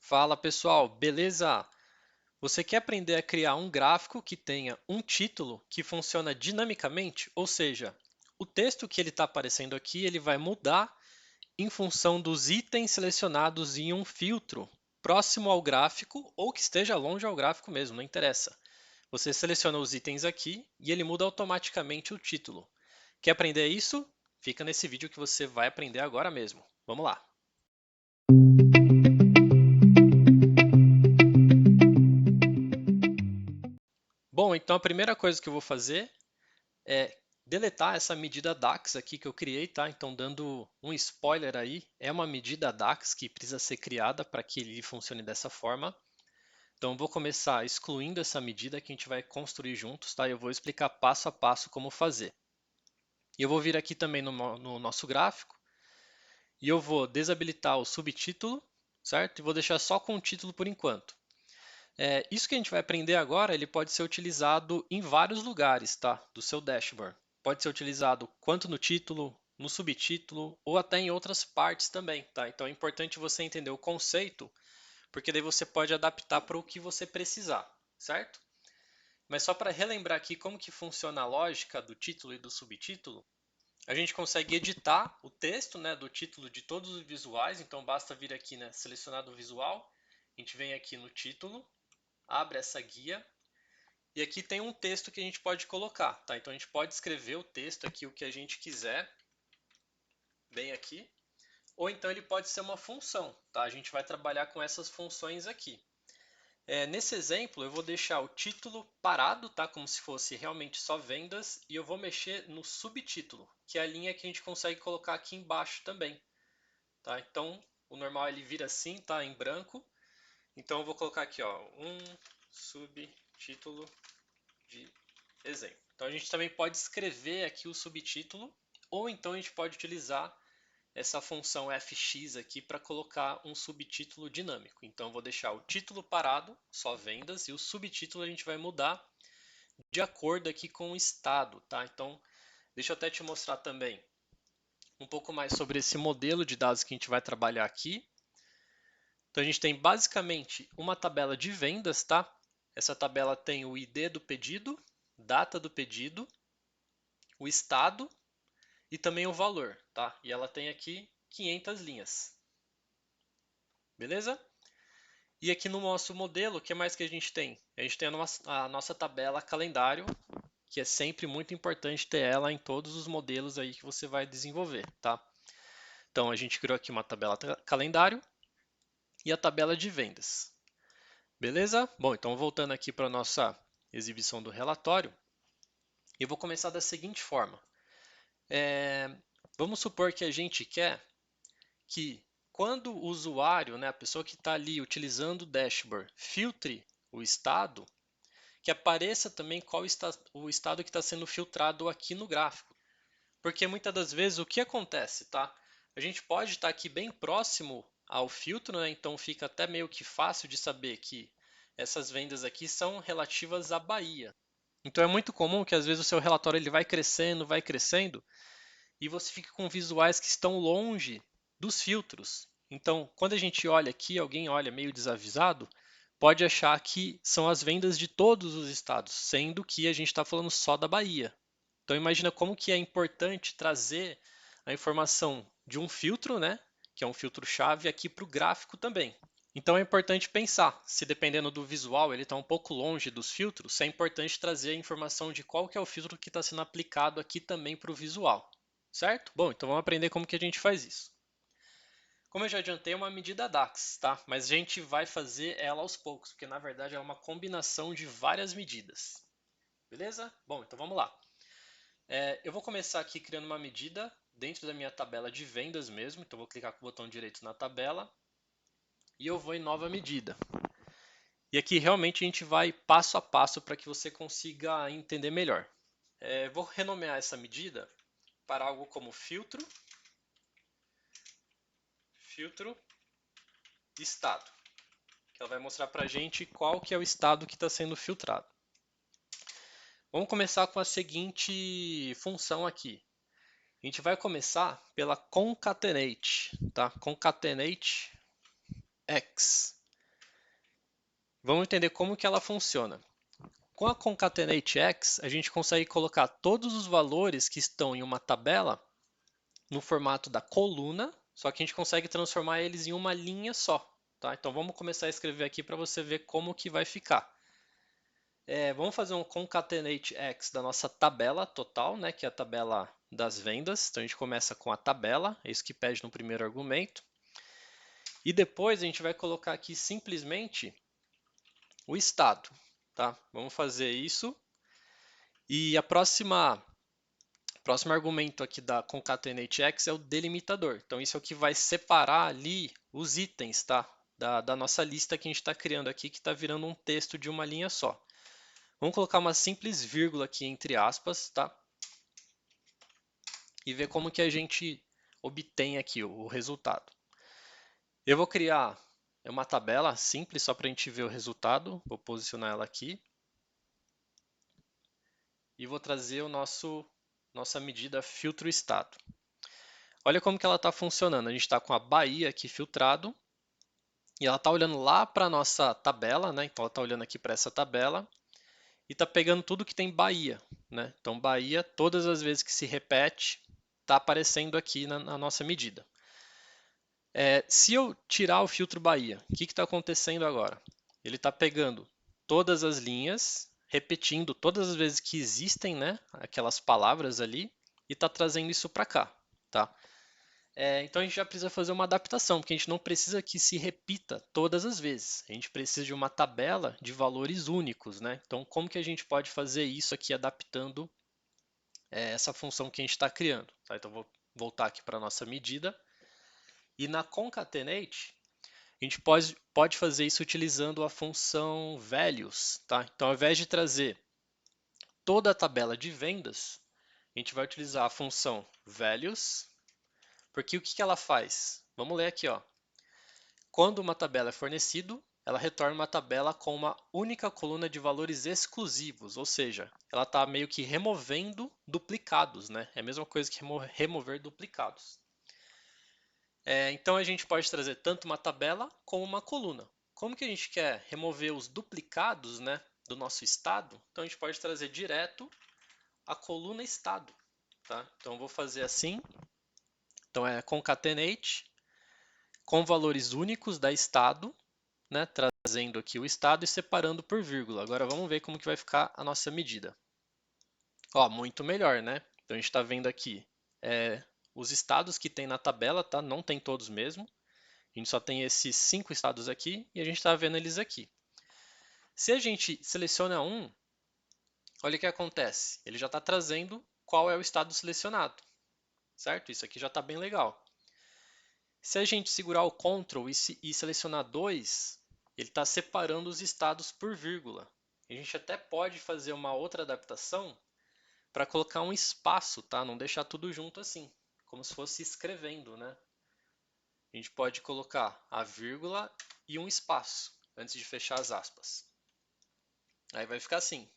Fala pessoal, beleza? Você quer aprender a criar um gráfico que tenha um título que funciona dinamicamente? Ou seja, o texto que ele está aparecendo aqui ele vai mudar em função dos itens selecionados em um filtro próximo ao gráfico ou que esteja longe ao gráfico mesmo, não interessa. Você seleciona os itens aqui e ele muda automaticamente o título. Quer aprender isso? Fica nesse vídeo que você vai aprender agora mesmo. Vamos lá! Bom, então a primeira coisa que eu vou fazer é deletar essa medida DAX aqui que eu criei, tá? Então, dando um spoiler aí, é uma medida DAX que precisa ser criada para que ele funcione dessa forma. Então, eu vou começar excluindo essa medida que a gente vai construir juntos, tá? Eu vou explicar passo a passo como fazer. E eu vou vir aqui também no nosso gráfico e eu vou desabilitar o subtítulo, certo? E vou deixar só com o título por enquanto. Isso que a gente vai aprender agora, ele pode ser utilizado em vários lugares, tá? Do seu dashboard. Pode ser utilizado tanto no título, no subtítulo ou até em outras partes também, tá? Então é importante você entender o conceito, porque daí você pode adaptar para o que você precisar, certo? Mas só para relembrar aqui como que funciona a lógica do título e do subtítulo, a gente consegue editar o texto, né, do título de todos os visuais, então basta vir aqui, né, selecionar do visual, a gente vem aqui no título, abre essa guia e aqui tem um texto que a gente pode colocar, tá? Então a gente pode escrever o texto aqui, o que a gente quiser, bem aqui, ou então ele pode ser uma função, tá? A gente vai trabalhar com essas funções aqui. Nesse exemplo, eu vou deixar o título parado, tá? Como se fosse realmente só vendas, e eu vou mexer no subtítulo, que é a linha que a gente consegue colocar aqui embaixo também, tá? Então, o normal ele vira assim, tá? Em branco. Então, eu vou colocar aqui, ó, um subtítulo de exemplo. Então a gente também pode escrever aqui o subtítulo, ou então a gente pode utilizar essa função fx aqui para colocar um subtítulo dinâmico. Então eu vou deixar o título parado, só vendas, e o subtítulo a gente vai mudar de acordo aqui com o estado, tá? Então deixa eu até te mostrar também um pouco mais sobre esse modelo de dados que a gente vai trabalhar aqui. Então a gente tem basicamente uma tabela de vendas, tá? Essa tabela tem o ID do pedido, data do pedido, o estado e também o valor, tá? E ela tem aqui 500 linhas. Beleza? E aqui no nosso modelo, o que mais que a gente tem? A gente tem a nossa tabela calendário, que é sempre muito importante ter ela em todos os modelos aí que você vai desenvolver, tá? Então a gente criou aqui uma tabela calendário e a tabela de vendas. Beleza? Bom, então voltando aqui para a nossa exibição do relatório, eu vou começar da seguinte forma. Vamos supor que a gente quer que quando o usuário, né, a pessoa que está ali utilizando o dashboard, filtre o estado, que apareça também qual está o estado que está sendo filtrado aqui no gráfico. Porque muitas das vezes o que acontece, tá? A gente pode estar aqui bem próximo ao filtro, né? Então fica até meio que fácil de saber que essas vendas aqui são relativas à Bahia. Então é muito comum que às vezes o seu relatório ele vai crescendo, e você fica com visuais que estão longe dos filtros. Então, quando a gente olha aqui, alguém olha meio desavisado, pode achar que são as vendas de todos os estados, sendo que a gente está falando só da Bahia. Então, imagina como que é importante trazer a informação de um filtro, né, que é um filtro-chave, aqui para o gráfico também. Então é importante pensar, se dependendo do visual ele está um pouco longe dos filtros, é importante trazer a informação de qual que é o filtro que está sendo aplicado aqui também para o visual. Certo? Bom, então vamos aprender como que a gente faz isso. Como eu já adiantei, é uma medida DAX, tá? Mas a gente vai fazer ela aos poucos, porque na verdade é uma combinação de várias medidas. Beleza? Bom, então vamos lá. Eu vou começar aqui criando uma medida dentro da minha tabela de vendas mesmo. Então vou clicar com o botão direito na tabela e eu vou em nova medida. E aqui realmente a gente vai passo a passo para que você consiga entender melhor. Vou renomear essa medida para algo como filtro estado, que ela vai mostrar para a gente qual que é o estado que está sendo filtrado. Vamos começar com a seguinte função aqui. A gente vai começar pela concatenate, tá? Concatenate x. vamos entender como que ela funciona. Com a concatenate_x, a gente consegue colocar todos os valores que estão em uma tabela no formato da coluna, só que a gente consegue transformar eles em uma linha só. Tá? Então vamos começar a escrever aqui para você ver como que vai ficar. Vamos fazer um concatenate_x da nossa tabela total, né, que é a tabela das vendas. Então a gente começa com a tabela, é isso que pede no primeiro argumento. E depois a gente vai colocar aqui simplesmente o estado. Tá? Vamos fazer isso. E o próximo argumento aqui da concatenate_x é o delimitador. Então isso é o que vai separar ali os itens, tá? Da nossa lista que a gente está criando aqui, que está virando um texto de uma linha só. Vamos colocar uma simples vírgula aqui entre aspas, tá? E ver como que a gente obtém aqui o resultado. Eu vou criar uma tabela simples só para a gente ver o resultado. Vou posicionar ela aqui. E vou trazer nossa medida filtro estado. Olha como que ela está funcionando. A gente está com a Bahia aqui filtrado. E ela está olhando lá para a nossa tabela, né? Então ela está olhando aqui para essa tabela. E está pegando tudo que tem Bahia, né? Então Bahia, todas as vezes que se repete, está aparecendo aqui na nossa medida. Se eu tirar o filtro Bahia, o que está acontecendo agora? Ele está pegando todas as linhas, repetindo todas as vezes que existem, né, aquelas palavras ali, e está trazendo isso para cá. Tá? Então a gente já precisa fazer uma adaptação, porque a gente não precisa que se repita todas as vezes. A gente precisa de uma tabela de valores únicos. Né? Então como que a gente pode fazer isso aqui adaptando essa função que a gente está criando? Tá? Então vou voltar aqui para a nossa medida. E na concatenate, a gente pode fazer isso utilizando a função values. Tá? Então, ao invés de trazer toda a tabela de vendas, a gente vai utilizar a função values, porque o que ela faz? Vamos ler aqui. Ó. Quando uma tabela é fornecida, ela retorna uma tabela com uma única coluna de valores exclusivos, ou seja, ela está meio que removendo duplicados. Né? É a mesma coisa que remover duplicados. Então a gente pode trazer tanto uma tabela como uma coluna. Como que a gente quer remover os duplicados, né, do nosso estado? Então a gente pode trazer direto a coluna estado. Tá? Então eu vou fazer assim. Então é concatenate com valores únicos da estado, né, trazendo aqui o estado e separando por vírgula. Agora vamos ver como que vai ficar a nossa medida. Ó, muito melhor, né? Então a gente está vendo aqui os estados que tem na tabela, tá? Não tem todos mesmo. A gente só tem esses 5 estados aqui e a gente está vendo eles aqui. Se a gente seleciona um, olha o que acontece. Ele já está trazendo qual é o estado selecionado, certo? Isso aqui já está bem legal. Se a gente segurar o Ctrl e selecionar 2, ele está separando os estados por vírgula. A gente até pode fazer uma outra adaptação para colocar um espaço, tá? Não deixar tudo junto assim, como se fosse escrevendo, né? A gente pode colocar a vírgula e um espaço antes de fechar as aspas. Aí vai ficar assim.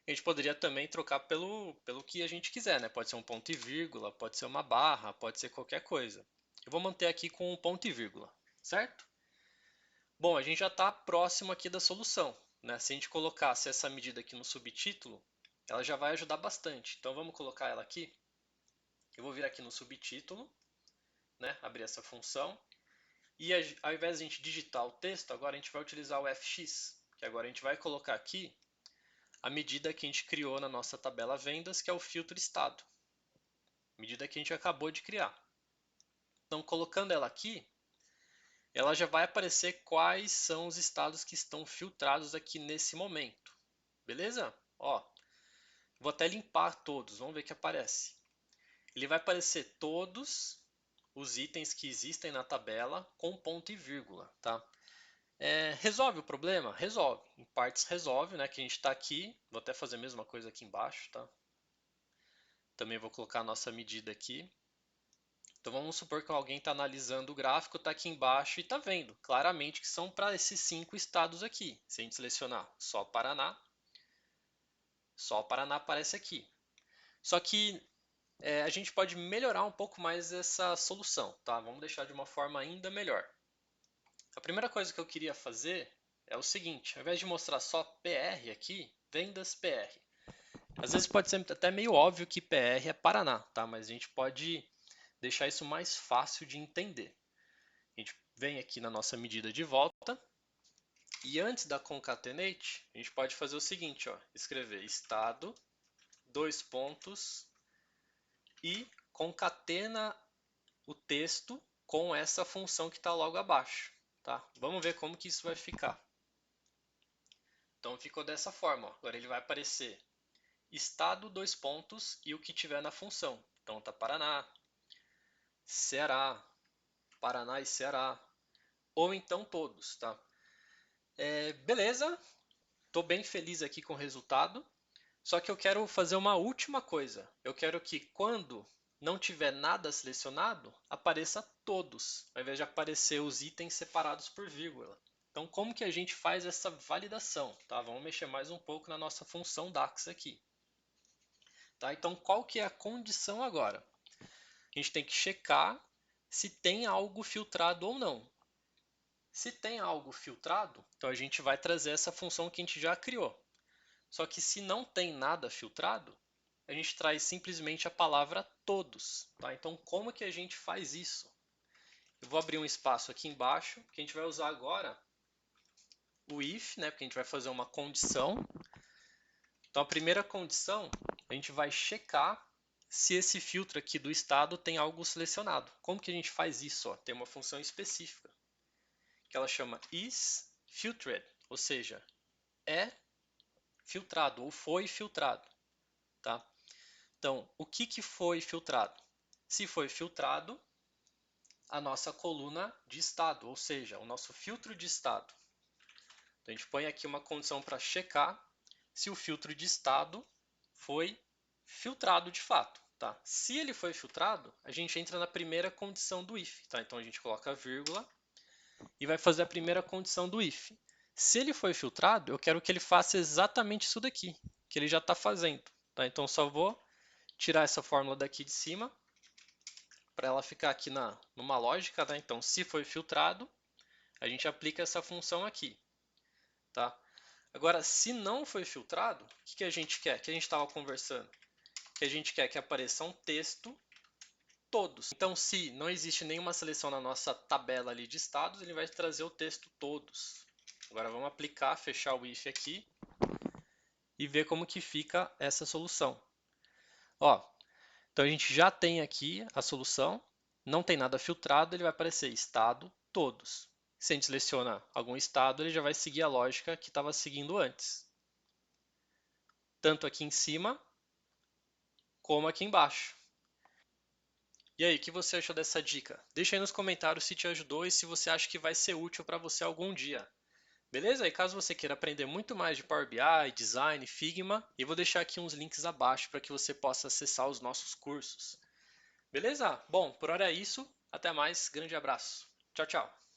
A gente poderia também trocar pelo que a gente quiser, né? Pode ser um ponto e vírgula, pode ser uma barra, pode ser qualquer coisa. Eu vou manter aqui com um ponto e vírgula, certo? Bom, a gente já está próximo aqui da solução, né? Se a gente colocasse essa medida aqui no subtítulo, ela já vai ajudar bastante. Então vamos colocar ela aqui. Eu vou vir aqui no subtítulo, né? Abrir essa função. E ao invés de a gente digitar o texto, agora a gente vai utilizar o fx, que agora a gente vai colocar aqui a medida que a gente criou na nossa tabela vendas, que é o filtro estado. Medida que a gente acabou de criar. Então, colocando ela aqui, ela já vai aparecer quais são os estados que estão filtrados aqui nesse momento. Beleza? Ó, vou até limpar todos, vamos ver o que aparece. Ele vai aparecer todos os itens que existem na tabela com ponto e vírgula, tá? Resolve o problema? Resolve. Em partes resolve, né? Que a gente está aqui. Vou até fazer a mesma coisa aqui embaixo, tá? Também vou colocar a nossa medida aqui. Então vamos supor que alguém está analisando o gráfico, está aqui embaixo e está vendo claramente que são para esses 5 estados aqui. Se a gente selecionar só o Paraná aparece aqui. Só que a gente pode melhorar um pouco mais essa solução, tá? Vamos deixar de uma forma ainda melhor. A primeira coisa que eu queria fazer é o seguinte, ao invés de mostrar só PR aqui, vendas PR. Às vezes pode ser até meio óbvio que PR é Paraná, tá? Mas a gente pode deixar isso mais fácil de entender. A gente vem aqui na nossa medida de volta e antes da concatenate, a gente pode fazer o seguinte, ó, escrever estado, dois pontos e concatena o texto com essa função que está logo abaixo, tá? Vamos ver como que isso vai ficar. Então ficou dessa forma, ó. Agora ele vai aparecer estado, dois pontos e o que tiver na função. Então tá Paraná, Ceará, Paraná e Ceará, ou então todos, tá? Beleza, estou bem feliz aqui com o resultado, só que eu quero fazer uma última coisa. Eu quero que quando não tiver nada selecionado, apareça todos, ao invés de aparecer os itens separados por vírgula. Então, como que a gente faz essa validação? Tá? Vamos mexer mais um pouco na nossa função DAX aqui. Tá? Então, qual que é a condição agora? A gente tem que checar se tem algo filtrado ou não. Se tem algo filtrado, então a gente vai trazer essa função que a gente já criou. Só que se não tem nada filtrado, a gente traz simplesmente a palavra todos. Tá? Então, como que a gente faz isso? Eu vou abrir um espaço aqui embaixo, que a gente vai usar agora o if, né? Porque a gente vai fazer uma condição. Então, a primeira condição, a gente vai checar se esse filtro aqui do estado tem algo selecionado. Como que a gente faz isso? Ó? Tem uma função específica, que ela chama isFiltered, ou seja, é filtrado ou foi filtrado. Tá? Então, o que foi filtrado? Se foi filtrado, a nossa coluna de estado, ou seja, o nosso filtro de estado. Então, a gente põe aqui uma condição para checar se o filtro de estado foi filtrado de fato. Tá? Se ele foi filtrado, a gente entra na primeira condição do if. Tá? Então, a gente coloca a vírgula e vai fazer a primeira condição do if. Se ele foi filtrado, eu quero que ele faça exatamente isso daqui, que ele já está fazendo. Tá? Então, só vou tirar essa fórmula daqui de cima para ela ficar aqui numa lógica. Tá? Então, se foi filtrado, a gente aplica essa função aqui. Tá? Agora, se não foi filtrado, o que a gente quer? Que a gente estava conversando? Que a gente quer que apareça um texto todos. Então, se não existe nenhuma seleção na nossa tabela ali de estados, ele vai trazer o texto todos. Agora vamos aplicar, fechar o if aqui e ver como que fica essa solução. Ó, então a gente já tem aqui a solução, não tem nada filtrado, ele vai aparecer estado todos. Se a gente seleciona algum estado, ele já vai seguir a lógica que estava seguindo antes. Tanto aqui em cima, como aqui embaixo. E aí, o que você achou dessa dica? Deixa aí nos comentários se te ajudou e se você acha que vai ser útil para você algum dia. Beleza? E caso você queira aprender muito mais de Power BI, Design, Figma, eu vou deixar aqui uns links abaixo para que você possa acessar os nossos cursos. Beleza? Bom, por hora é isso. Até mais. Grande abraço. Tchau, tchau.